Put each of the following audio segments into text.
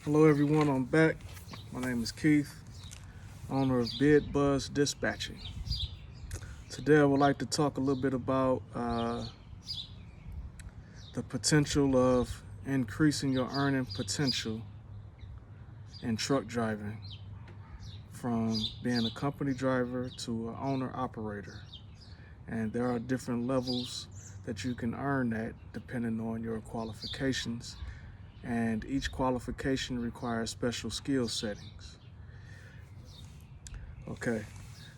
Hello everyone, I'm back. My name is Keith, owner of Bid Buzz Dispatching. Today I would like to talk a little bit about the potential of increasing your earning potential in truck driving from being a company driver to an owner operator. And there are different levels that you can earn that depending on your qualifications, and each qualification requires special skill settings. Okay,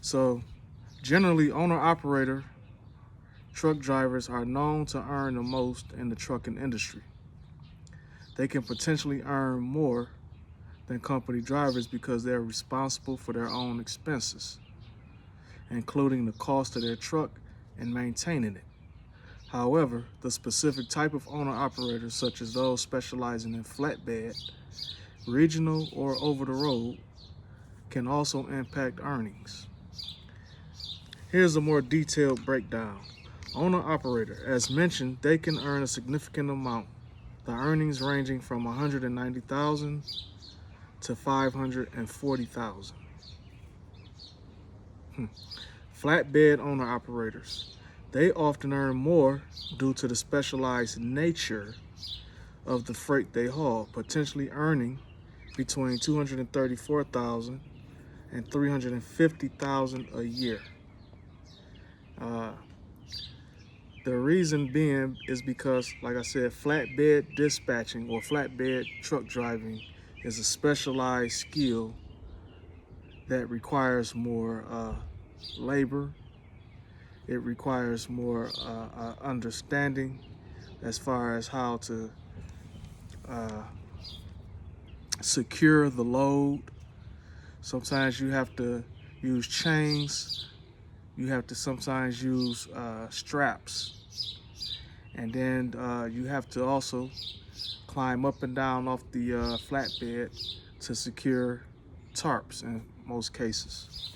so generally owner-operator truck drivers are known to earn the most in the trucking industry. They can potentially earn more than company drivers because they're responsible for their own expenses, including the cost of their truck and maintaining it. However, the specific type of owner-operators, such as those specializing in flatbed, regional, or over-the-road, can also impact earnings. Here's a more detailed breakdown. Owner-operator, as mentioned, they can earn a significant amount, the earnings ranging from $190,000 to $540,000. Flatbed owner-operators, they often earn more due to the specialized nature of the freight they haul, potentially earning between $234,000 and $350,000 a year. The reason being is because, like I said, flatbed dispatching or flatbed truck driving is a specialized skill that requires more labor. It requires more understanding as far as how to secure the load. Sometimes you have to use chains. You have to sometimes use straps. And then you have to also climb up and down off the flatbed to secure tarps in most cases.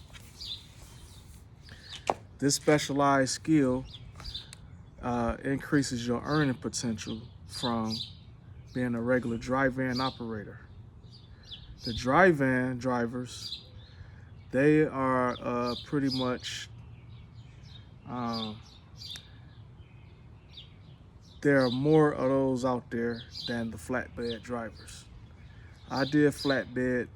This specialized skill increases your earning potential from being a regular dry van operator. The dry van drivers, they are pretty much there are more of those out there than the flatbed drivers. I did flatbed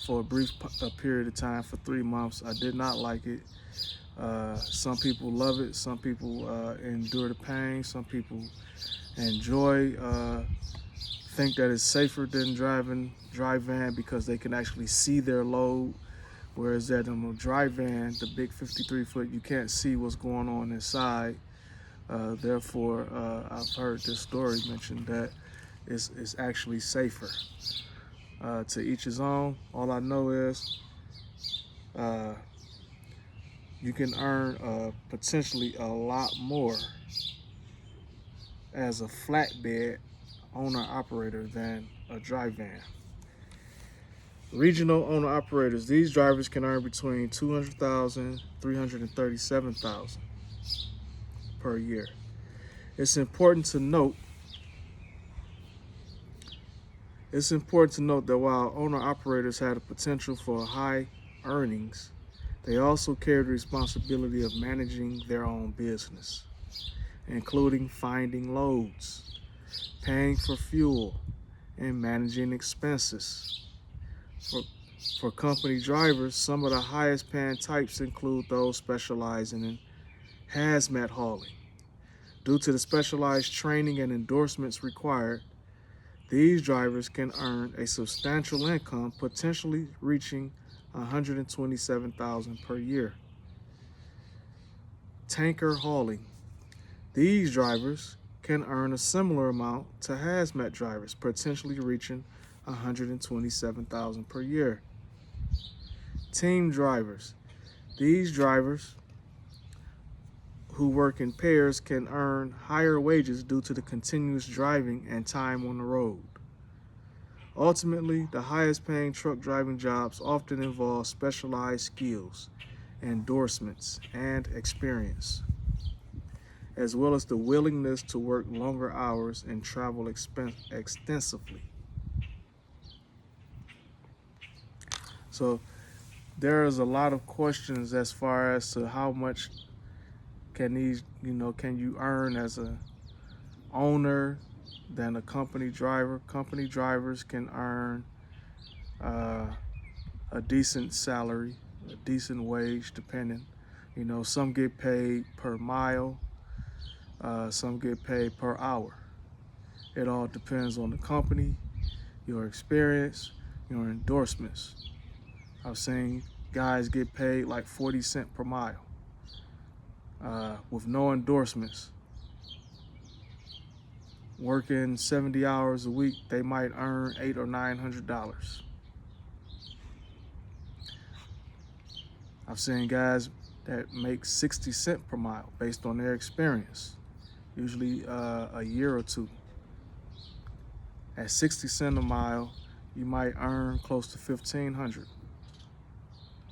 for a brief period of time for 3 months. I did not like it. Some people love it. Some people endure the pain. Some people enjoy, think that it's safer than driving dry van because they can actually see their load. Whereas that in a dry van, the big 53-foot, you can't see what's going on inside. Therefore, I've heard this story mentioned that it's actually safer. To each his own. All I know is you can earn potentially a lot more as a flatbed owner-operator than a dry van. Regional owner-operators, these drivers can earn between $200,000 and $337,000 per year. It's important to note that while owner-operators have the potential for high earnings, they also carry the responsibility of managing their own business, including finding loads, paying for fuel, and managing expenses. For company drivers, some of the highest paying types include those specializing in hazmat hauling. Due to the specialized training and endorsements required, these drivers can earn a substantial income, potentially reaching $127,000 per year. Tanker hauling. These drivers can earn a similar amount to hazmat drivers, potentially reaching $127,000 per year. Team drivers. These drivers who work in pairs can earn higher wages due to the continuous driving and time on the road. Ultimately, the highest paying truck driving jobs often involve specialized skills, endorsements, and experience, as well as the willingness to work longer hours and travel extensively. So there's a lot of questions as far as to how much can you earn as a owner than a company driver. Company drivers can earn uh, a decent salary, a decent wage, depending. Some get paid per mile, some get paid per hour. It all depends on the company, your experience, your endorsements. I've seen guys get paid like 40 cents per mile with no endorsements. Working 70 hours a week, they might earn $800 or $900. I've seen guys that make 60 cents per mile based on their experience, usually a year or two. At 60 cents a mile, you might earn close to $1,500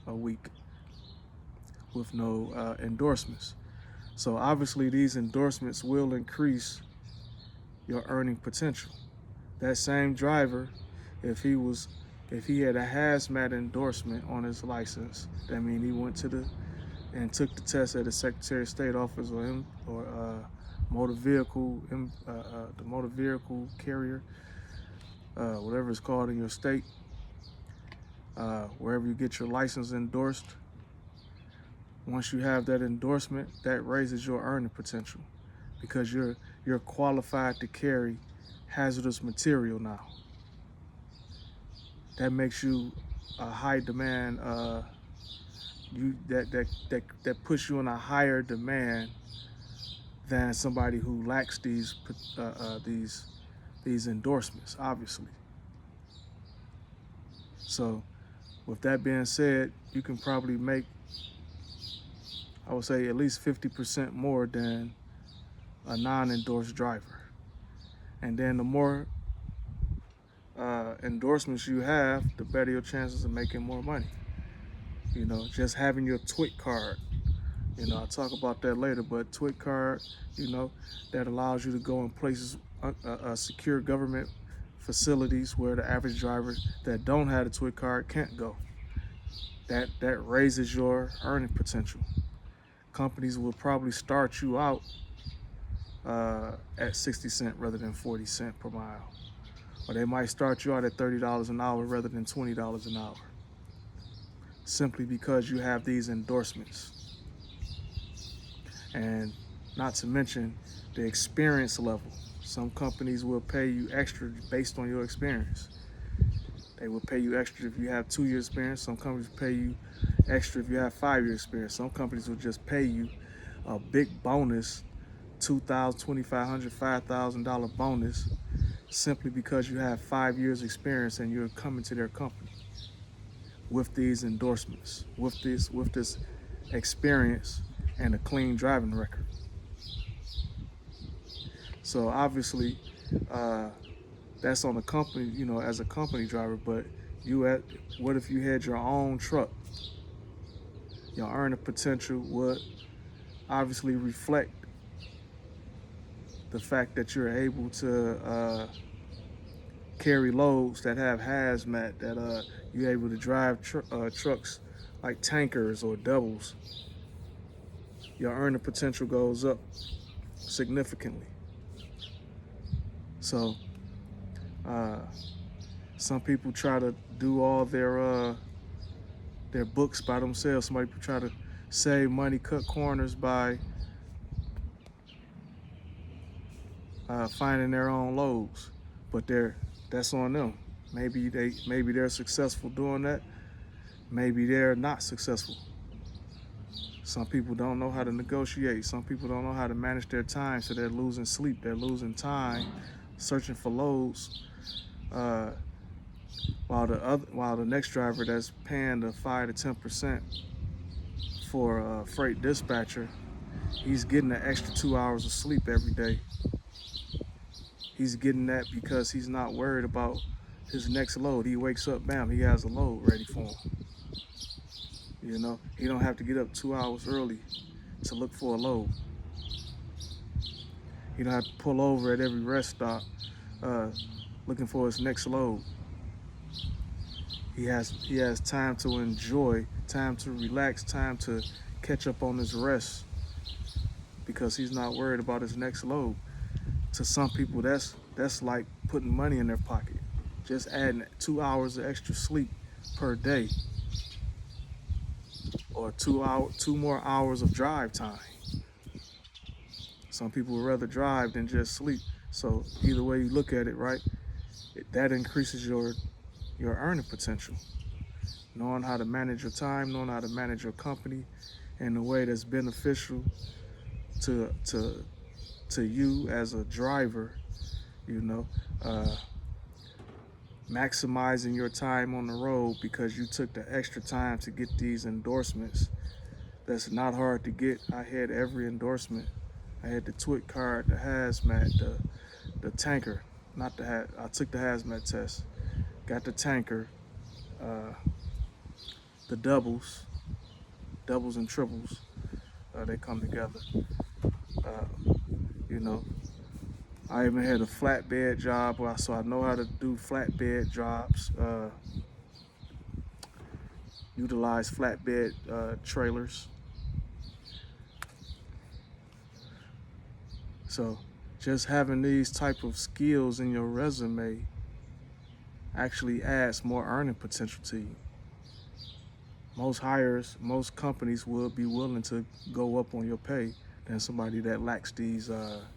a week with no endorsements. So obviously these endorsements will increase your earning potential. That same driver, if he had a hazmat endorsement on his license, that means he went to and took the test at the Secretary of State office or motor vehicle, the motor vehicle carrier, whatever it's called in your state, wherever you get your license endorsed. Once you have that endorsement, that raises your earning potential because you're qualified to carry hazardous material now. That makes you a high demand. That puts you in a higher demand than somebody who lacks these endorsements, obviously. So, with that being said, you can probably make, I would say, at least 50% more than a non-endorsed driver. And then the more endorsements you have, the better your chances of making more money. Just having your TWIC card. I'll talk about that later, but TWIC card, that allows you to go in places, secure government facilities where the average driver that don't have a TWIC card can't go. That raises your earning potential. Companies will probably start you out at 60 cents rather than 40 cents per mile. Or they might start you out at $30 an hour rather than $20 an hour. Simply because you have these endorsements. And not to mention the experience level. Some companies will pay you extra based on your experience. They will pay you extra if you have 2 years experience. Some companies pay you extra if you have 5 years experience. Some companies will just pay you a big bonus, $2,000, $2,500, $5,000 bonus, simply because you have 5 years experience and you're coming to their company with these endorsements, with this experience and a clean driving record. So obviously, that's on the company, as a company driver. But what if you had your own truck? Your earning potential would obviously reflect the fact that you're able to carry loads that have hazmat, that you're able to drive trucks like tankers or doubles. Your earning potential goes up significantly. So some people try to do all their books by themselves. Somebody try to save money, cut corners by finding their own loads, but that's on them. Maybe they're successful doing that. Maybe they're not successful. Some people don't know how to negotiate. Some people don't know how to manage their time, so they're losing sleep. They're losing time searching for loads, while the next driver that's paying the 5 to 10% for a freight dispatcher, he's getting an extra 2 hours of sleep every day. He's getting that because he's not worried about his next load. He wakes up, bam, he has a load ready for him. He don't have to get up 2 hours early to look for a load. He don't have to pull over at every rest stop looking for his next load. He has time to enjoy, time to relax, time to catch up on his rest because he's not worried about his next load. To some people, that's like putting money in their pocket. Just adding 2 hours of extra sleep per day, or 2 more hours of drive time. Some people would rather drive than just sleep. So either way you look at it, right, that increases your earning potential. Knowing how to manage your time, knowing how to manage your company in a way that's beneficial to to to you as a driver, you know, uh, maximizing your time on the road because you took the extra time to get these endorsements. That's not hard to get. I had every endorsement. I had the TWIC card, the hazmat, the tanker, not the I took the hazmat test, got the tanker, uh, the doubles and triples. They come together. Uh, you know, I even had a flatbed job, so I know how to do flatbed jobs. Utilize flatbed trailers. So just having these type of skills in your resume actually adds more earning potential to you. Most companies will be willing to go up on your pay than somebody that lacks these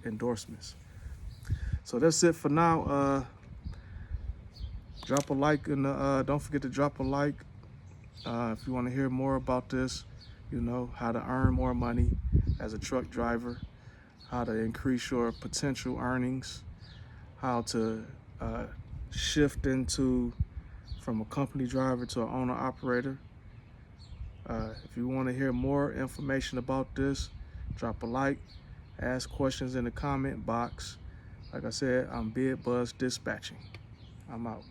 endorsements. So that's it for now. Drop a like and don't forget to drop a like if you want to hear more about this. You know, how to earn more money as a truck driver, how to increase your potential earnings, how to shift into from a company driver to an owner operator. If you want to hear more information about this, drop a like, ask questions in the comment box. Like I said, I'm Bid Buzz Dispatching. I'm out.